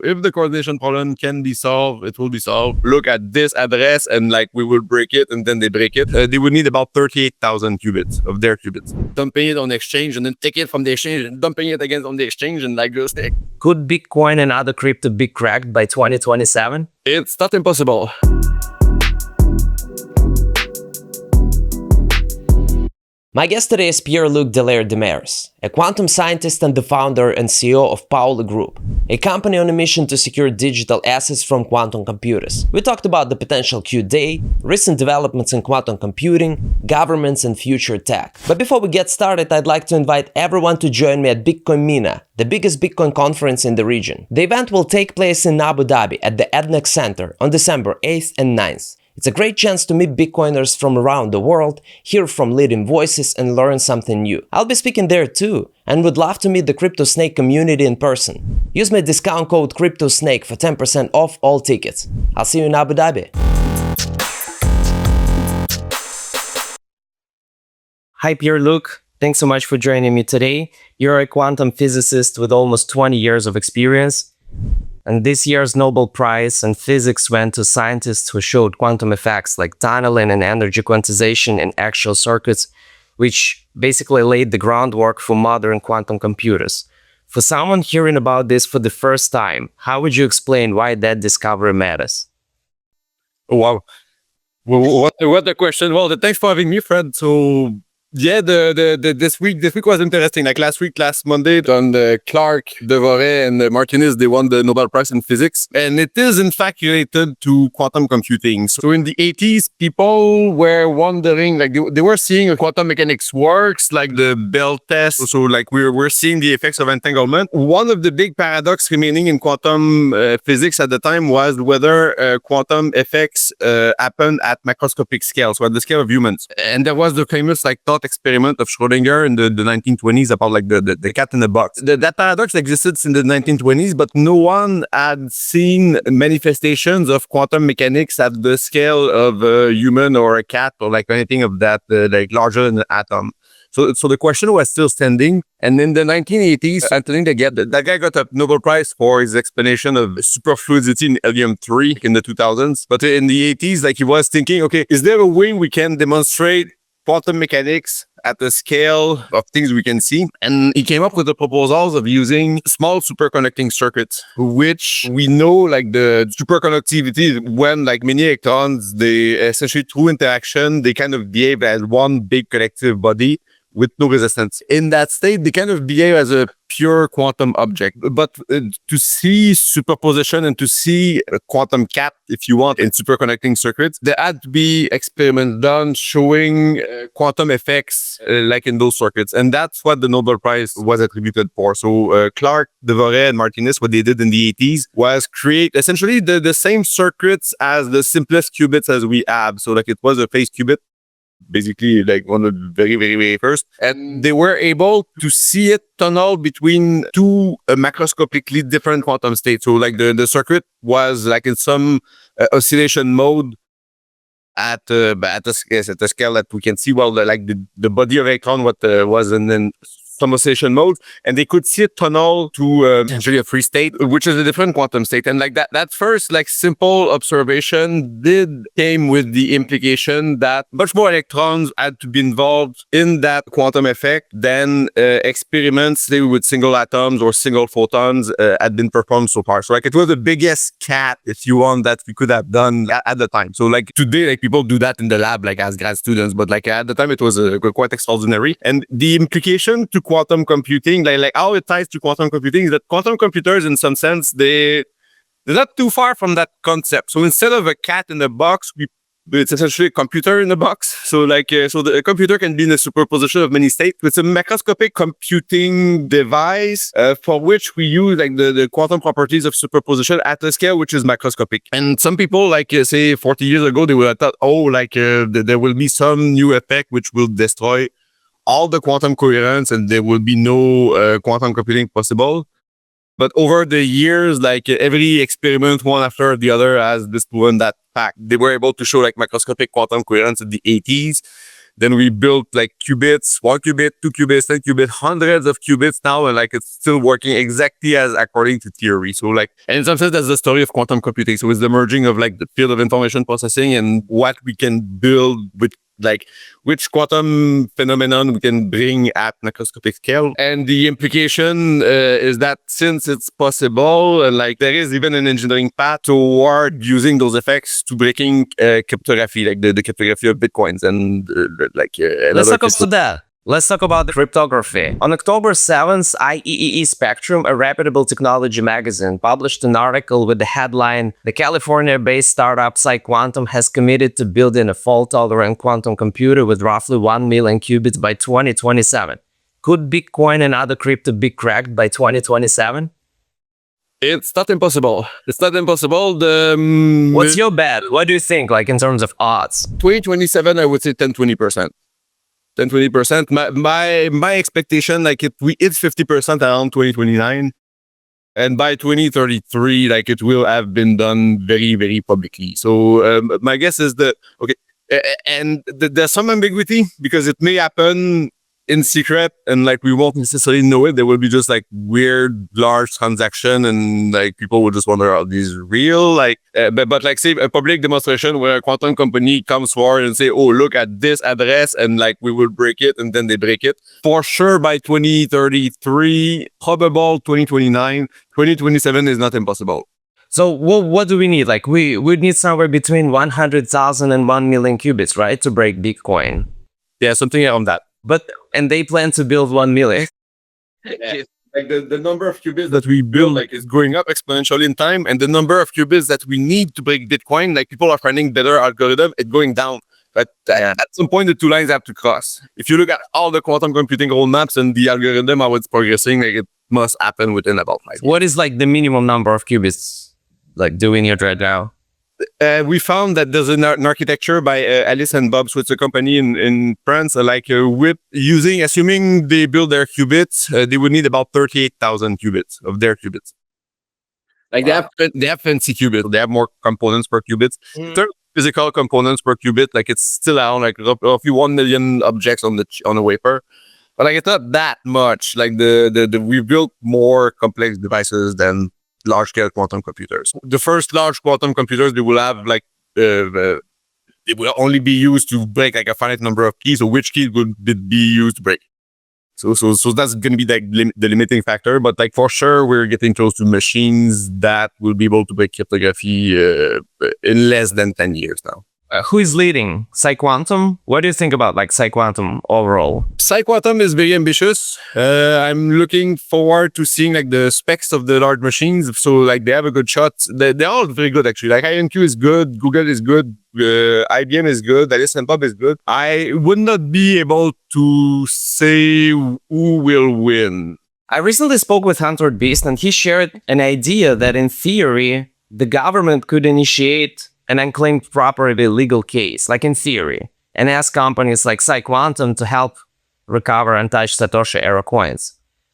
If the coordination problem can be solved, it will be solved. Look at this address and like we will break it and then they break it. They would need about 38,000 qubits of their qubits. Dumping it on the exchange and then take it from the exchange and dumping it again on the exchange and like just like. Could Bitcoin and other crypto be cracked by 2027? It's not impossible. My guest today is Pierre-Luc Dallaire-Demers, a quantum scientist and the founder and CEO of Pauli Group, a company on a mission to secure digital assets from quantum computers. We talked about the potential Q-Day, recent developments in quantum computing, governments and future tech. But before we get started, I'd like to invite everyone to join me at Bitcoin MENA, the biggest Bitcoin conference in the region. The event will take place in Abu Dhabi at the EDNEC Center on December 8th and 9th. It's a great chance to meet Bitcoiners from around the world, hear from leading voices and learn something new. I'll be speaking there too, and would love to meet the CryptoSnake community in person. Use my discount code CryptoSnake for 10% off all tickets. I'll see you in Abu Dhabi. Hi Pierre-Luc, thanks so much for joining me today. You're a quantum physicist with almost 20 years of experience. And this year's Nobel Prize in Physics went to scientists who showed quantum effects like tunneling and energy quantization in actual circuits, which basically laid the groundwork for modern quantum computers. For someone hearing about this for the first time, how would you explain why that discovery matters? Oh, wow. Well, what a question. Well, thanks for having me, Fred. So yeah, this week was interesting. Like last Monday, on the Clark, Devoret, and the Martinez, they won the Nobel Prize in Physics, and it is in fact related to quantum computing. So in the 80s, people were wondering, like they were seeing quantum mechanics works, like the Bell test. So like we're seeing the effects of entanglement. One of the big paradox remaining in quantum physics at the time was whether quantum effects happen at macroscopic scale, so at the scale of humans. And there was the famous like thought experiment of Schrödinger in the 1920s about like the cat in the box. That paradox existed in the 1920s, but no one had seen manifestations of quantum mechanics at the scale of a human or a cat or like anything of that like larger than an atom. So the question was still standing. And in the 1980s, Anthony Daguerre, that guy got a Nobel Prize for his explanation of superfluidity in helium-3 in the 2000s. But in the 80s, like he was thinking, okay, is there a way we can demonstrate quantum mechanics at the scale of things we can see? And he came up with the proposals of using small superconducting circuits, which we know like the superconductivity when like many electrons, they essentially through interaction, they kind of behave as one big collective body with no resistance. In that state, they kind of behave as a pure quantum object. But to see superposition and to see a quantum cat, if you want, in superconducting circuits, there had to be experiments done showing quantum effects like in those circuits. And that's what the Nobel Prize was attributed for. So Clark, Devoret, and Martinez, what they did in the 80s was create essentially the same circuits as the simplest qubits as we have. So like it was a phase qubit, basically like one of the very, very, very first. And they were able to see it tunnel between two macroscopically different quantum states. So like the circuit was like in some oscillation mode at a scale that we can see, well, like the body of electron, what was in some oscillation mode, and they could see it tunnel to essentially a free state, which is a different quantum state. And like that first like simple observation came with the implication that much more electrons had to be involved in that quantum effect than experiments, say with single atoms or single photons had been performed so far. So like it was the biggest cat, if you want, that we could have done at the time. So like today, like people do that in the lab, like as grad students, but like at the time it was quite extraordinary. And the implication to quantum computing, like how it ties to quantum computing, is that quantum computers, in some sense, they're not too far from that concept. So instead of a cat in a box, it's essentially a computer in a box. So like, so the computer can be in a superposition of many states. It's a macroscopic computing device for which we use like the quantum properties of superposition at a scale which is macroscopic. And some people, like say 40 years ago, they would have thought, oh, like there will be some new effect which will destroy all the quantum coherence and there will be no quantum computing possible. But over the years, like every experiment, one after the other, has disproven that fact. They were able to show like macroscopic quantum coherence in the 80s. Then we built like qubits, 1 qubit, 2 qubits, 10 qubits, hundreds of qubits now, and like it's still working exactly as according to theory. So like, and in some sense, that's the story of quantum computing. So it's the merging of like the field of information processing and what we can build with like which quantum phenomenon we can bring at macroscopic scale. And the implication is that since it's possible, like there is even an engineering path toward using those effects to breaking cryptography, like the cryptography of Bitcoins and Let's talk about that. Let's talk about the cryptography. On October 7th, IEEE Spectrum, a reputable technology magazine, published an article with the headline, "The California-based startup PsiQuantum has committed to building a fault-tolerant quantum computer with roughly 1 million qubits by 2027. Could Bitcoin and other crypto be cracked by 2027? It's not impossible. It's not impossible. What's your bet? What do you think, like in terms of odds? 2027, I would say 10-20%. 10-20%. My expectation, like if we hit 50% around 2029, and by 2033, like it will have been done very, very publicly. So my guess is that, okay, and there's some ambiguity because it may happen in secret and like we won't necessarily know it. There will be just like weird large transaction and like people will just wonder, are these real? Like but like say a public demonstration where a quantum company comes forward and say, oh, look at this address and like we will break it, and then they break it for sure by 2033, probable 2029. 2027 is not impossible. So what do we need? Like we need somewhere between 100,000 and 1 million qubits, right, to break Bitcoin? Yeah, something around that. And they plan to build 1 million. Yeah. Like the number of qubits that we build like is going up exponentially in time, and the number of qubits that we need to break Bitcoin, like people are finding better algorithm, it's going down. But at some point, the two lines have to cross. If you look at all the quantum computing roadmaps and the algorithm, how it's progressing, like it must happen within about 5 years. What is like the minimum number of qubits like doing it right now? We found that there's an architecture by Alice and Bob Switzer company in France, with assuming they build their qubits, they would need about 38,000 qubits of their qubits. Like wow. They have fancy qubits. They have more components per qubit. Physical components per qubit, like it's still around like roughly 1 million objects on a wafer. But like it's not that much. Like we built more complex devices than large-scale quantum computers. The first large quantum computers, they will have like it will only be used to break like a finite number of keys. So which keys would be used to break? So that's going to be like the limiting factor. But like for sure, we're getting close to machines that will be able to break cryptography in less than 10 years now. Who is leading? PsiQuantum? What do you think about like PsiQuantum overall? PsiQuantum is very ambitious. I'm looking forward to seeing like the specs of the large machines. So like they have a good shot. They're all very good actually. Like IonQ is good, Google is good, IBM is good, Alice and Bob is good. I would not be able to say who will win. I recently spoke with Hunter Beast and he shared an idea that in theory, the government could initiate an unclaimed property legal case, like in theory, and ask companies like PsiQuantum to help recover untouched Satoshi era coins.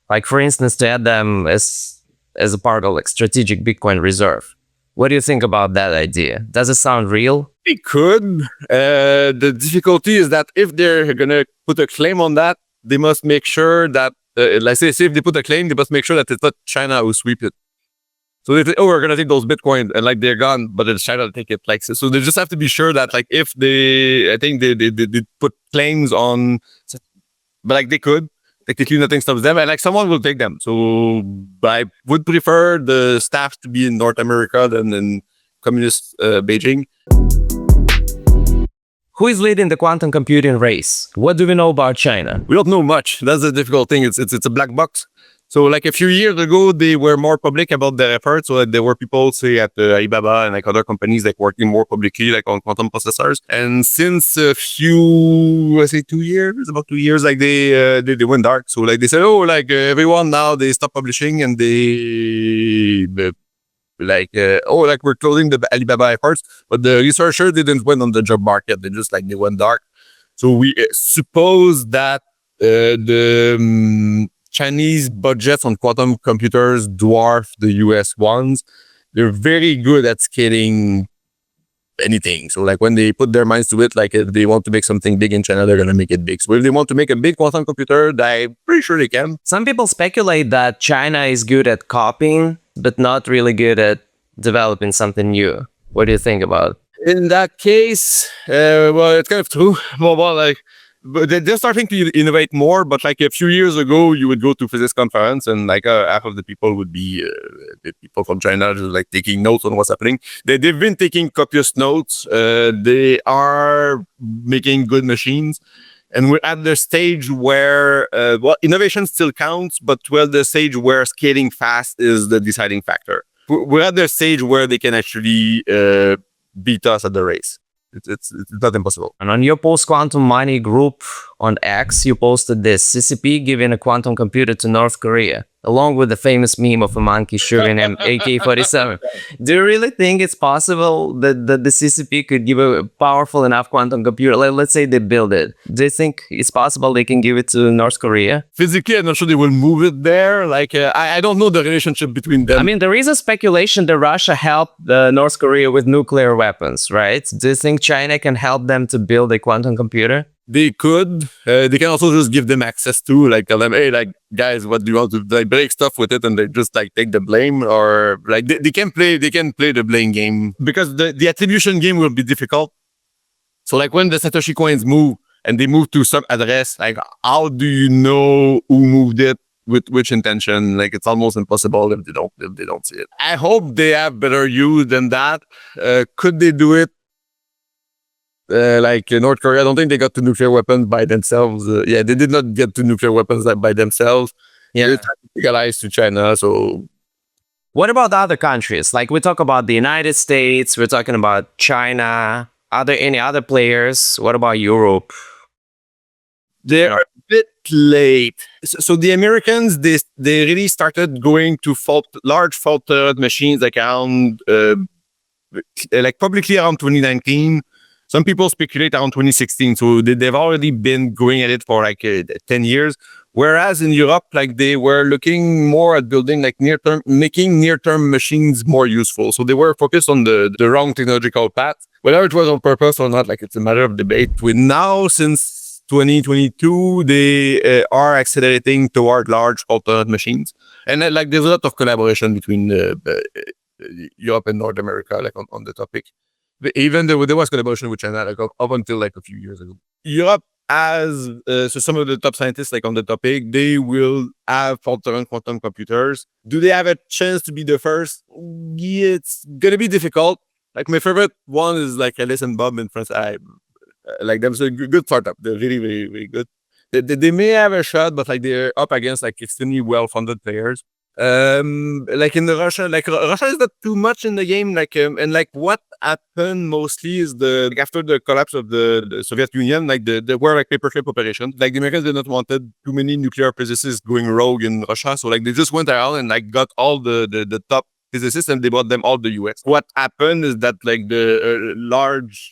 Like for instance, to add them as a part of like strategic Bitcoin reserve. What do you think about that idea? Does it sound real? It could. The difficulty is that if they're gonna put a claim on that, they must make sure that, let's say if they put a claim, they must make sure that it's not China who sweep it. So they say, oh, we're gonna take those Bitcoin, and like they're gone, but it's China to take it. Like so, they just have to be sure that like if I think they put claims on, but like they could technically nothing stops them, and like someone will take them. So I would prefer the staff to be in North America than in communist Beijing. Who is leading the quantum computing race? What do we know about China? We don't know much. That's the difficult thing. It's a black box. So like a few years ago, they were more public about their efforts. So there were people, say at Alibaba and like other companies like working more publicly like on quantum processors. And since a few, I say 2 years, about 2 years, like they went dark. So like they said, oh, like everyone now they stop publishing and we're closing the Alibaba efforts. But the researchers didn't went on the job market. They went dark. So we suppose that Chinese budgets on quantum computers dwarf the US ones. They're very good at scaling anything. So like when they put their minds to it, like if they want to make something big in China, they're going to make it big. So if they want to make a big quantum computer, I'm pretty sure they can. Some people speculate that China is good at copying, but not really good at developing something new. What do you think about it? In that case, well, it's kind of true. Well, like, but they're starting to innovate more. But like a few years ago, you would go to physics conference, and like half of the people would be the people from China, just like taking notes on what's happening. They've been taking copious notes. They are making good machines, and we're at the stage where well, innovation still counts, but we're at the stage where scaling fast is the deciding factor. We're at the stage where they can actually beat us at the race. It's not impossible. And on your post-quantum money group on X, you posted this: CCP giving a quantum computer to North Korea, along with the famous meme of a monkey shooting an AK-47. Do you really think it's possible that the CCP could give a powerful enough quantum computer? Let's say they build it. Do you think it's possible they can give it to North Korea? Physically, I'm not sure they will move it there. Like, I don't know the relationship between them. I mean, there is a speculation that Russia helped North Korea with nuclear weapons, right? Do you think China can help them to build a quantum computer? They could. They can also just give them access to, like, tell them, hey, like, guys, what do you want to, like, break stuff with it, and they just like take the blame, or like they can play the blame game, because the attribution game will be difficult. So like when the Satoshi coins move and they move to some address, like how do you know who moved it with which intention? Like it's almost impossible if they don't see it. I hope they have better use than that. Could they do it? Like North Korea, I don't think they got to nuclear weapons by themselves. Yeah, they did not get to nuclear weapons by themselves. Yeah. They're tactical allies to China. So what about other countries? Like we talk about the United States, we're talking about China. Are there any other players? What about Europe? They're a bit late. So the Americans, they really started going to large fault-tolerant machines like around, like publicly around 2019. Some people speculate around 2016. So they've already been going at it for like 10 years. Whereas in Europe, like they were looking more at building like making near-term machines more useful. So they were focused on the wrong technological path. Whether it was on purpose or not, like it's a matter of debate. With now, since 2022, they are accelerating toward large alternate machines. And like there's a lot of collaboration between Europe and North America, like on the topic. Even there was collaboration with China, like up until like a few years ago. Europe has so some of the top scientists like on the topic, they will have fault-tolerant quantum computers. Do they have a chance to be the first? Yeah, it's gonna be difficult. Like my favorite one is like Alice and Bob in France. I like them. It's a good startup. They're really, very, very good. They may have a shot, but like they're up against like extremely well-funded players. Like in Russia, like Russia is not too much in the game. Like and like what happened mostly is like after the collapse of the Soviet Union, like there were like paperclip operations. Like the Americans did not wanted too many nuclear physicists going rogue in Russia, so like they just went around and like got all the top physicists and they brought them all to the US. What happened is that like the large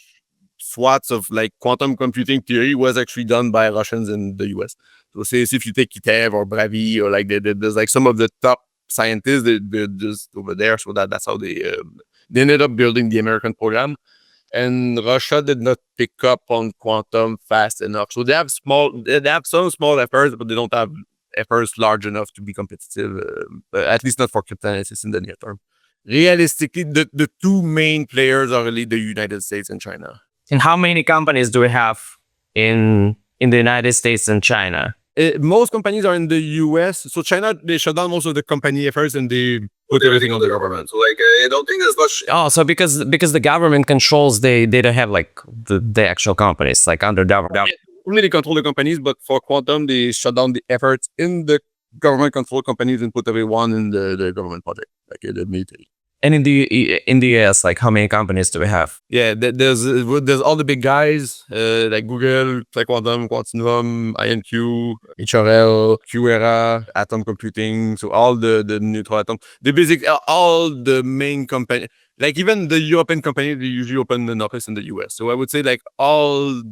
swaths of like quantum computing theory was actually done by Russians in the US. So say if you take Kitev or Bravi or like there's like some of the top scientists, they're just over there. So that's how they ended up building the American program. And Russia did not pick up on quantum fast enough. So they have some small efforts, but they don't have efforts large enough to be competitive, at least not for cryptanalysis in the near term. Realistically, the two main players are really the United States and China. And how many companies do we have in the United States and China? Most companies are in the US. So China, they shut down most of the company efforts and they put everything on the government. So like, I don't think there's much. Oh, so because the government controls, they don't have like the actual companies like under government. Only they control the companies, but for quantum, they shut down the efforts in the government controlled companies and put everyone in the government project, like the military. And in the US, like how many companies do we have? Yeah, there's all the big guys like Google, like Quantum, Quantum, INQ, HRL, QERA, Atom Computing. So all the neutral atom, all the main companies, like even the European companies, they usually open an office in the US. So I would say like all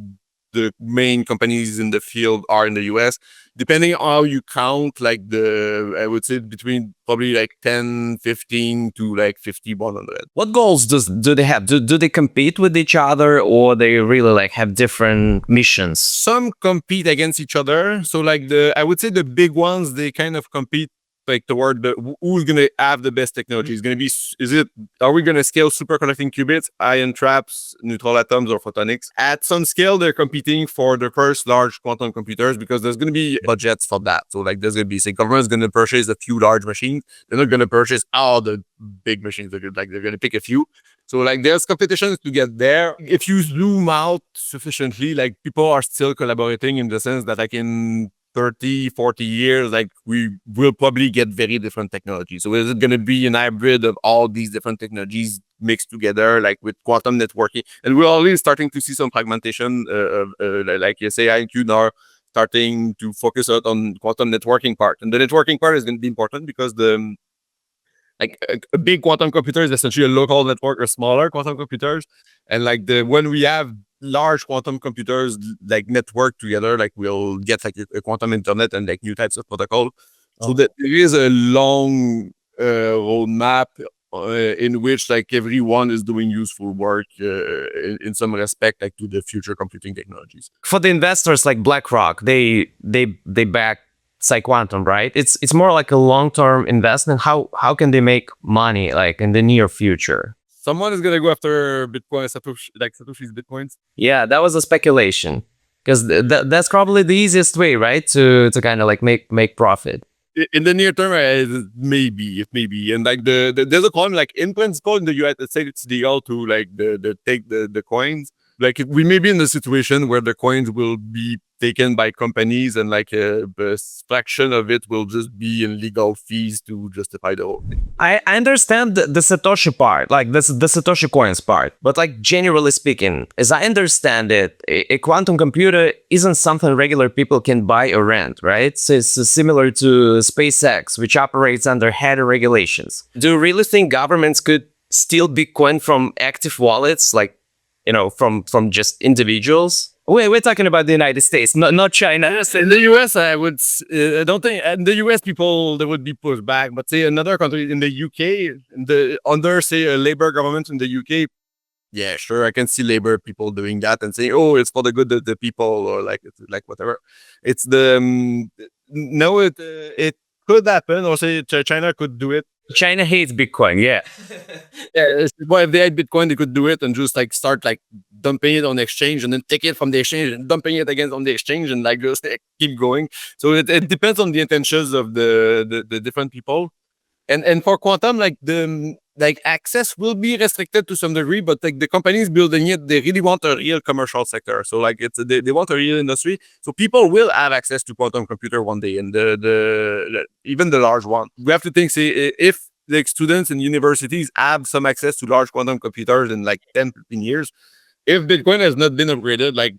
the main companies in the field are in the US. depending on how you count, like I would say between probably like 10, 15 to like 50, 100. What goals do they have? Do they compete with each other, or they really like have different missions? Some compete against each other. So like I would say the big ones, they kind of compete like toward who's going to have the best technology. It's going to be, are we going to scale superconducting qubits, ion traps, neutral atoms, or photonics? At some scale, they're competing for the first large quantum computers because there's going to be budgets for that. So like there's going to be, say, government's going to purchase a few large machines. They're not going to purchase all the big machines. They're going to pick a few. So like there's competitions to get there. If you zoom out sufficiently, like people are still collaborating in the sense that like in 30, 40 years, like we will probably get very different technologies. So is it going to be an hybrid of all these different technologies mixed together, like with quantum networking? And we're already starting to see some fragmentation, like you say, IQ are starting to focus out on quantum networking part. And the networking part is going to be important because a big quantum computer is essentially a local network or smaller quantum computers. And like when we have large quantum computers like network together, like we'll get like a quantum internet and like new types of protocol. So that there is a long roadmap in which like everyone is doing useful work in some respect, like to the future computing technologies. For the investors like BlackRock, they back PsiQuantum, right? It's more like a long-term investment. How can they make money like in the near future? Someone is gonna go after Bitcoin, Satoshi's Bitcoins. Yeah, that was a speculation because that's probably the easiest way, right? To kind of like make profit. In the near term, maybe, and like there's a coin like in principle in the US, let's say it's legal to like take the coins. Like we may be in a situation where the coins will be taken by companies and like a fraction of it will just be in legal fees to justify the whole thing. I understand the Satoshi part, like the Satoshi coins part, but like generally speaking, as I understand it, a quantum computer isn't something regular people can buy or rent, right? So it's similar to SpaceX, which operates under header regulations. Do you really think governments could steal Bitcoin from active wallets, like, you know, from just individuals? We're talking about the United States, not China. In the US, I don't think in the US people there would be pushback, but say another country in the UK, under say a Labour government in the UK, yeah, sure, I can see Labour people doing that and saying, oh, it's for the good of the people or like whatever. It's no, it could happen, or say China could do it. China hates Bitcoin, yeah. Yeah, well, if they had Bitcoin, they could do it and just like start like dumping it on the exchange and then take it from the exchange and dumping it again on the exchange and like just keep going. So it depends on the intentions of the different people. And for quantum, like access will be restricted to some degree, but like the companies building it, they really want a real commercial sector. So like they want a real industry. So people will have access to quantum computer one day, and even the large one. We have to think, say, if like students and universities have some access to large quantum computers in like 10, 15 years, if Bitcoin has not been upgraded, like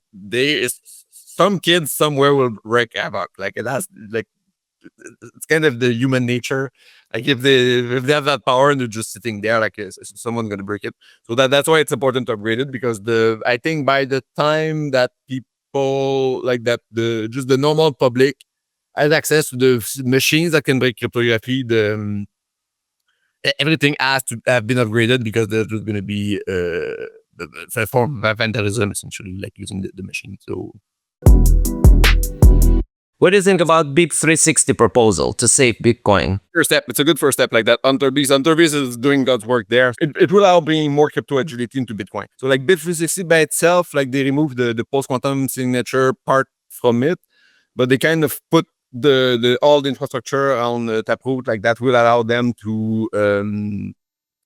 some kids somewhere will wreak havoc. Like it has like. It's kind of the human nature. Like if they have that power and they're just sitting there, like someone's gonna break it. So that's why it's important to upgrade it, because I think by the time that people like that, the normal public has access to the machines that can break cryptography, everything has to have been upgraded, because there's just gonna be a form of vandalism essentially, like using the machine. So. What do you think about BIP 360 proposal to save Bitcoin? First step, it's a good first step like that. Unterbeast is doing God's work there. It will allow bringing more crypto agility into Bitcoin. So like BIP 360 by itself, like they removed the post-quantum signature part from it, but they kind of put all the infrastructure on the Taproot, like that will allow them to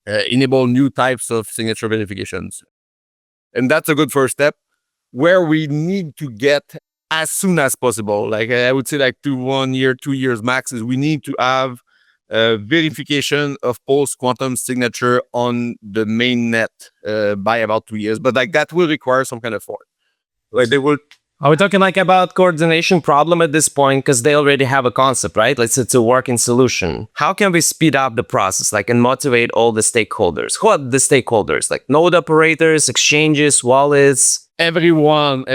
enable new types of signature verifications. And that's a good first step. Where we need to get as soon as possible, like I would say like 1 year, 2 years max, is we need to have verification of post-quantum signature on the main net by about 2 years. But like that will require some kind of effort. Like they will Are we talking like about coordination problem at this point? Because they already have a concept, right? Let's say it's a working solution. How can we speed up the process, like, and motivate all the stakeholders? Who are the stakeholders? Like node operators, exchanges, wallets? Everyone.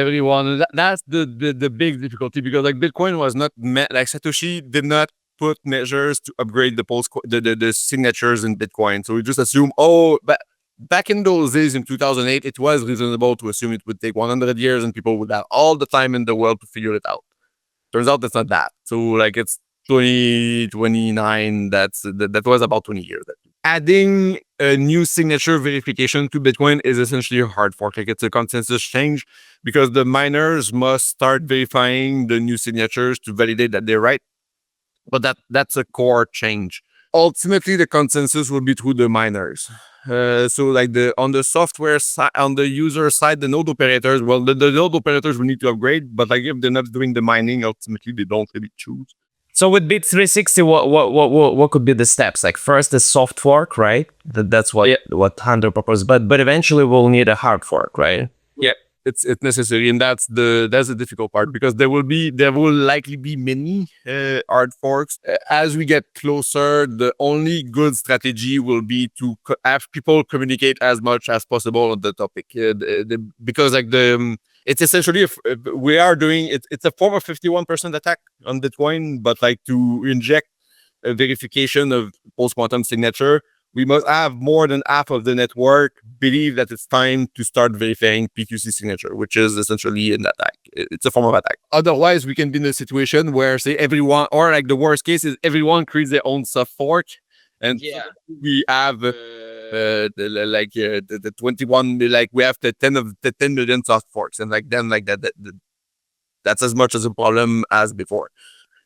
That's the big difficulty, because like Bitcoin was not like Satoshi did not put measures to upgrade the signatures in Bitcoin. So we just assume, but back in those days in 2008, it was reasonable to assume it would take 100 years and people would have all the time in the world to figure it out. Turns out it's not that. So like it's 2029. That was about 20 years. Adding a new signature verification to Bitcoin is essentially a hard fork. Like it's a consensus change, because the miners must start verifying the new signatures to validate that they're right. But that's a core change. Ultimately, the consensus will be through the miners. So like on the software side, on the user side, the node operators, well, the node operators will need to upgrade, but like if they're not doing the mining, ultimately they don't really choose. So with Bit 360, what could be the steps? Like first the soft fork, right? That's what Hunter proposed, but eventually we'll need a hard fork, right? Yeah, it's necessary, and that's the difficult part, because there will likely be many hard forks. As we get closer, the only good strategy will be to have people communicate as much as possible on the topic, because like it's essentially we are doing it. It's a form of 51% attack on Bitcoin, but like to inject a verification of post-quantum signature, we must have more than half of the network believe that it's time to start verifying PQC signature, which is essentially an attack. It's a form of attack. Otherwise, we can be in a situation where, say, everyone, or like the worst case is everyone creates their own soft fork, and we have the 21, like we have the 10 million soft forks, and like then like that's as much as a problem as before.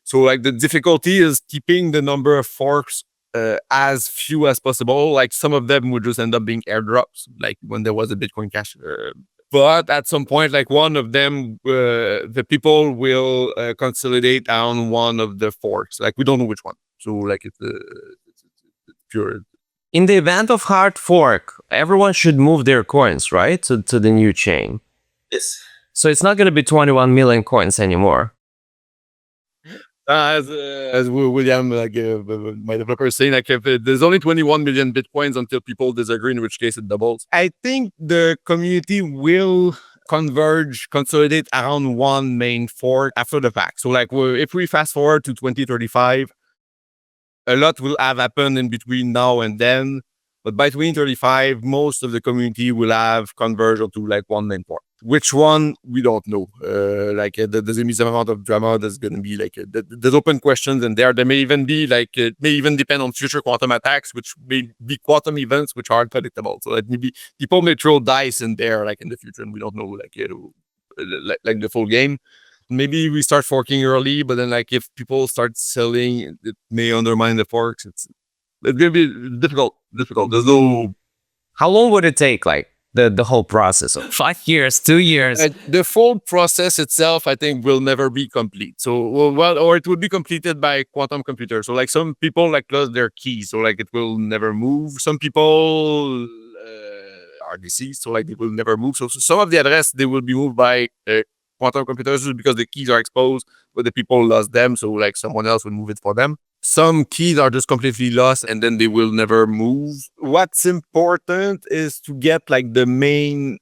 So like the difficulty is keeping the number of forks as few as possible. Like some of them would just end up being airdrops, like when there was a Bitcoin Cash. But at some point, like one of them, the people will consolidate on one of the forks. Like we don't know which one. So like it's pure. In the event of hard fork, everyone should move their coins, right? To the new chain. Yes. So it's not going to be 21 million coins anymore. As William, like my developer, is saying, like if there's only 21 million Bitcoins until people disagree, in which case it doubles. I think the community will consolidate around one main fork after the fact. So like if we fast forward to 2035, a lot will have happened in between now and then. But by 2035, most of the community will have converged to like one main fork. Which one, we don't know. There's going to be some amount of drama. There's going to be like, there's open questions, and there may even be like, it may even depend on future quantum attacks, which may be quantum events, which are unpredictable. So like maybe people may throw dice in there, like in the future, and we don't know like the full game. Maybe we start forking early, but then like if people start selling, it may undermine the forks. It's gonna be difficult. There's no. How long would it take? Like the whole process? 5 years, 2 years? The full process itself, I think, will never be complete. So or it will be completed by quantum computer. So like some people like lost their keys, so like it will never move. Some people are deceased, so like they will never move. So some of the address they will be moved by quantum computers because the keys are exposed, but the people lost them, so like someone else will move it for them. Some keys are just completely lost and then they will never move. What's important is to get like the main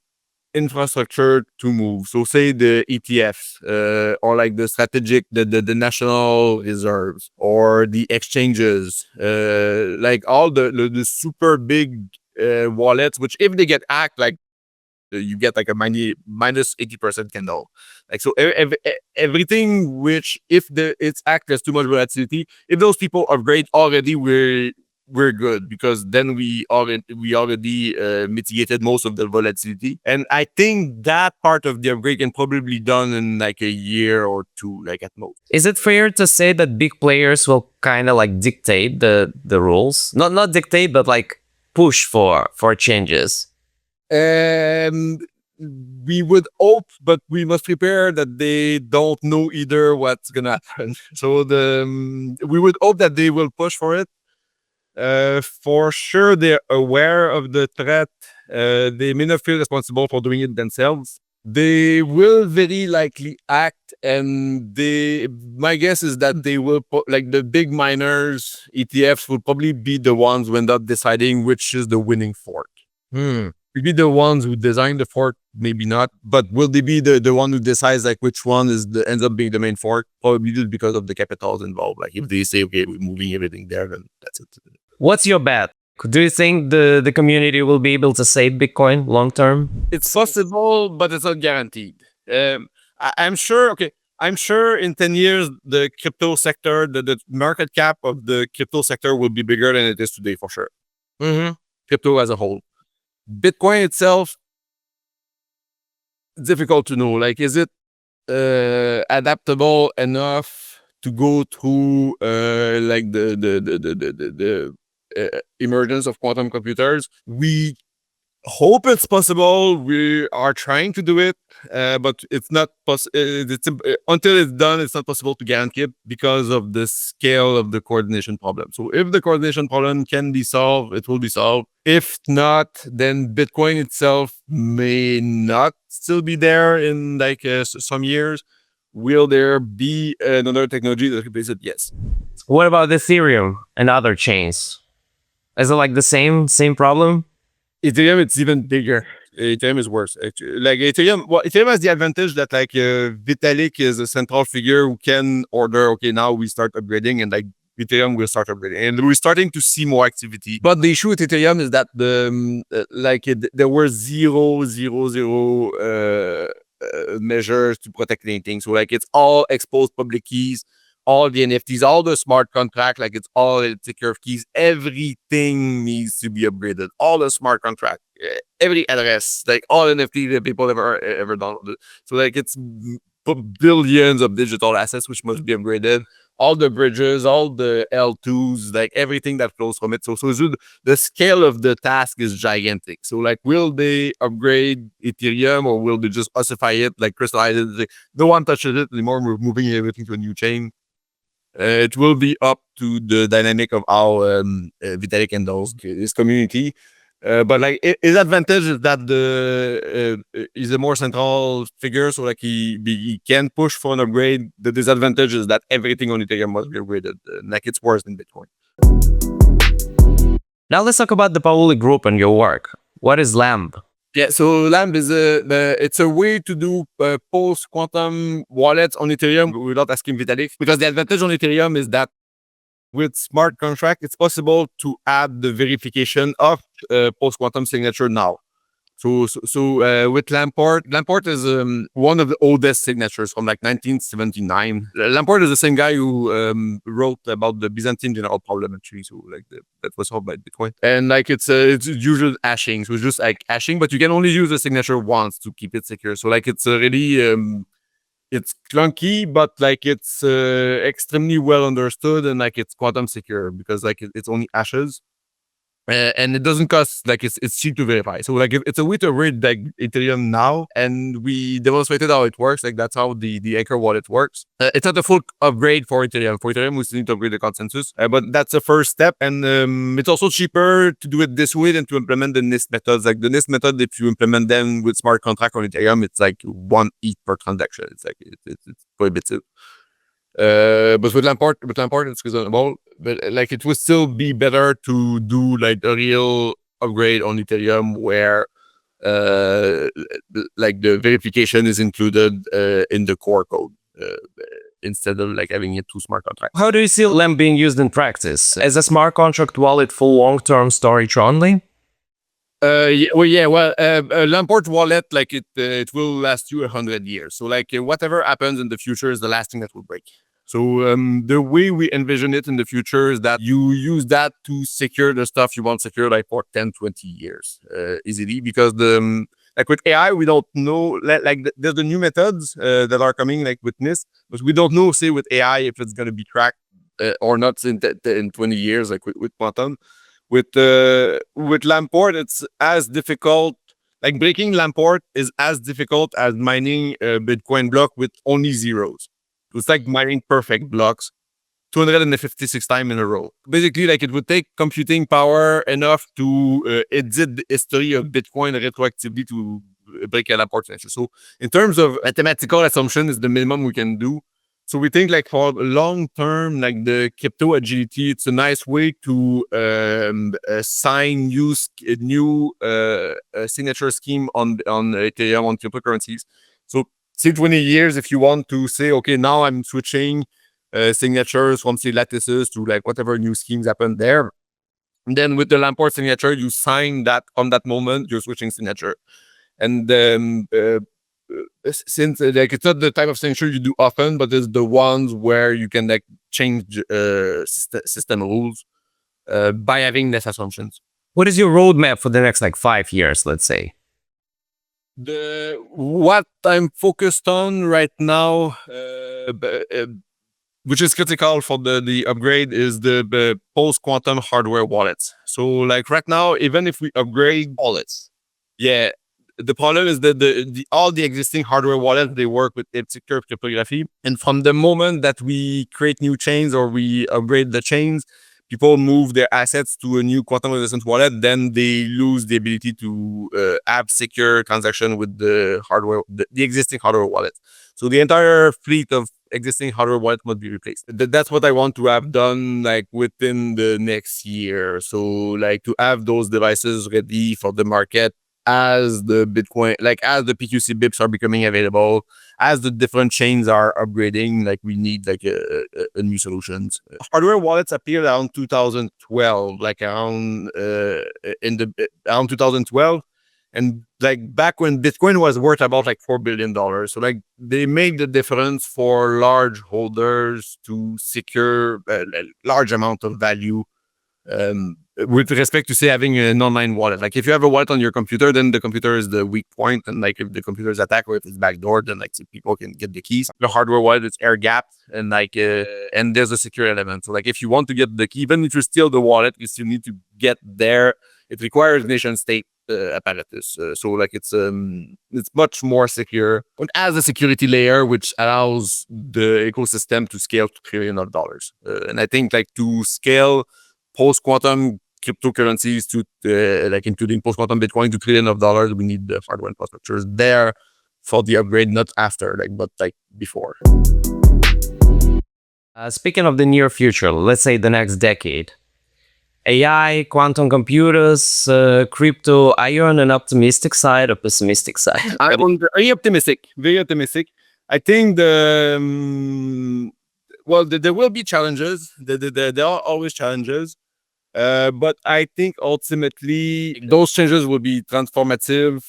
infrastructure to move. So say the ETFs, or like the strategic, the national reserves, or the exchanges, like all the super big wallets, which if they get hacked, like you get like a minus 80% candle. Like so everything which if it's act as too much volatility, if those people upgrade already, we're good, because then we already mitigated most of the volatility. And I think that part of the upgrade can probably be done in like a year or two, like at most. Is it fair to say that big players will kind of like dictate the rules? Not dictate, but like push for changes? We would hope, but we must prepare that they don't know either what's gonna happen. So we would hope that they will push for it. For sure, they're aware of the threat. They may not feel responsible for doing it themselves, They will very likely act, and my guess is that they will like the big miners, ETFs will probably be the ones who end up deciding which is the winning fork. Maybe the ones who design the fork, maybe not, but will they be the one who decides like which one ends up being the main fork? Probably just because of the capitals involved. Like if they say, okay, we're moving everything there, then that's it. What's your bet? Do you think the community will be able to save Bitcoin long term? It's possible, but it's not guaranteed. I'm sure. Okay, I'm sure in 10 years the crypto sector, the market cap of the crypto sector will be bigger than it is today for sure. Crypto as a whole. Bitcoin itself, difficult to know. Like, is it adaptable enough to go through like the emergence of quantum computers? We hope it's possible. We are trying to do it, but it's not until it's done. It's not possible to guarantee it because of the scale of the coordination problem. So if the coordination problem can be solved, it will be solved. If not, then Bitcoin itself may not still be there in like some years. Will there be another technology that replaces it? Yes. What about Ethereum and other chains? Is it like the same problem? Ethereum, it's even bigger. Ethereum is worse. Actually. Like Ethereum has the advantage that like Vitalik is a central figure who can order, okay, now we start upgrading, and like Ethereum will start upgrading, and we're starting to see more activity. But the issue with Ethereum is that there were zero measures to protect anything. So like it's all exposed public keys, all the NFTs, all the smart contract, like it's all secure keys. Everything needs to be upgraded. All the smart contract, every address, like all NFT that people ever downloaded. So like it's billions of digital assets which must be upgraded. All the bridges, all the L2s, like everything that flows from it. So the scale of the task is gigantic. So like, will they upgrade Ethereum or will they just ossify it, like crystallize it? Like, no one touches it anymore. We're moving everything to a new chain. It will be up to the dynamic of how Vitalik handles his community. But like his advantage is that he's a more central figure, so like he can push for an upgrade. The disadvantage is that everything on Ethereum must be upgraded. Like it's worse than Bitcoin. Now let's talk about the Pauli group and your work. What is LAMP? Yeah, so LAMP is it's a way to do post-quantum wallets on Ethereum without asking Vitalik. Because the advantage on Ethereum is that with smart contract, it's possible to add the verification of post-quantum signature now. So with Lamport is one of the oldest signatures from like 1979. Lamport is the same guy who wrote about the Byzantine general problem actually. So like that was solved by Bitcoin. And like it's usual hashing. So it's just like hashing, but you can only use the signature once to keep it secure. So like it's really it's clunky, but like it's extremely well understood, and like it's quantum secure because like it's only hashes. And it doesn't cost, like it's cheap to verify. So like it's a way to read like Ethereum now, and we demonstrated how it works. Like that's how the Anchor wallet works. It's not a full upgrade for Ethereum. For Ethereum, we still need to upgrade the consensus, but that's a first step. And it's also cheaper to do it this way than to implement the NIST methods. Like the NIST method, if you implement them with smart contract on Ethereum, it's like 1 ETH per transaction. It's like it's prohibitive. But with Lamport, it's reasonable. But like it would still be better to do like a real upgrade on Ethereum where like the verification is included in the core code instead of like having it through smart contract. How do you see LAMP being used in practice? As a smart contract wallet for long-term storage only? Lamport wallet, like it will last you 100 years. So like whatever happens in the future is the last thing that will break. So the way we envision it in the future is that you use that to secure the stuff you want secure like for 10, 20 years easily, because like with AI, we don't know, like there's the new methods that are coming like with NIST, but we don't know, say with AI, if it's going to be cracked or not in 20 years, like with quantum. With Lamport, it's as difficult. Like breaking Lamport is as difficult as mining a Bitcoin block with only zeros. It's like mining perfect blocks 256 times in a row. Basically, like it would take computing power enough to edit the history of Bitcoin retroactively to break a Lamport signature. So in terms of mathematical assumption is the minimum we can do. So we think like for long term, like the crypto agility, it's a nice way to sign new signature scheme on Ethereum, on cryptocurrencies. So say 20 years, if you want to say, okay, now I'm switching signatures from say lattices to like whatever new schemes happen there. And then with the Lamport signature, you sign that on that moment, you're switching signature. And since like it's not the type of signature you do often, but it's the ones where you can like change system rules by having less assumptions. What is your roadmap for the next like 5 years, let's say? What I'm focused on right now, which is critical for the upgrade, is the post-quantum hardware wallets. So like right now, even if we upgrade wallets, yeah, the problem is that all the existing hardware wallets, they work with secure cryptography. And from the moment that we create new chains or we upgrade the chains, people move their assets to a new quantum resistant wallet, then they lose the ability to have secure transaction with the hardware, the existing hardware wallet. So the entire fleet of existing hardware wallet must be replaced. That's what I want to have done like within the next year. So like to have those devices ready for the market as the Bitcoin, like as the PQC BIPs are becoming available, as the different chains are upgrading, like we need like a new solutions. Hardware wallets appeared around 2012, like around around 2012. And like back when Bitcoin was worth about like $4 billion. So like they made the difference for large holders to secure a large amount of value with respect to say having an online wallet. Like if you have a wallet on your computer, then the computer is the weak point, and like if the computer is attacked or if it's backdoored, then like people can get the keys. The hardware wallet is air gapped, and like and there's a secure element. So like if you want to get the key, even if you steal the wallet, you still need to get there. It requires nation state apparatus. So like it's much more secure. It has a security layer which allows the ecosystem to scale to $1 trillion. And I think like to scale post-quantum cryptocurrencies to like including post-quantum Bitcoin to $1 trillion, we need the hardware infrastructures there for the upgrade, not after, like but like before. Speaking of the near future, let's say the next decade, AI, quantum computers, crypto, are you on an optimistic side or pessimistic side? I'm very optimistic, very optimistic. I think there will be challenges. There are always challenges. But I think ultimately those changes will be transformative,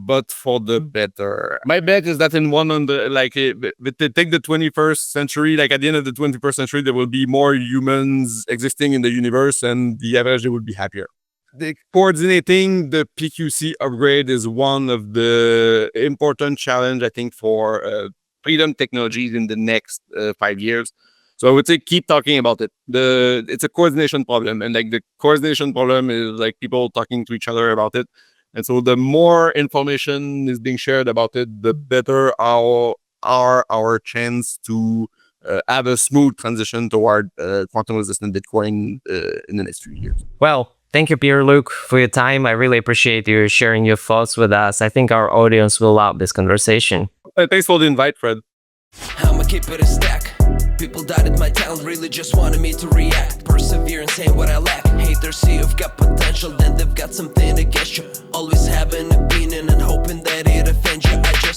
but for the better. My bet is that take the 21st century, like at the end of the 21st century, there will be more humans existing in the universe, and the average will be happier. Coordinating the PQC upgrade is one of the important challenge, I think, for freedom technologies in the next 5 years. So I would say keep talking about it. It's a coordination problem, and like the coordination problem is like people talking to each other about it. And so the more information is being shared about it, the better our chance to have a smooth transition toward quantum resistant Bitcoin in the next few years. Well, thank you, Pierre-Luc, for your time. I really appreciate you sharing your thoughts with us. I think our audience will love this conversation. Thanks for the invite, Fred. I'ma keep it a stack. People doubted my talent, really just wanted me to react. Persevere and say what I lack. Haters see you've got potential, then they've got something against you. Always have an opinion and hoping that it offends you. I just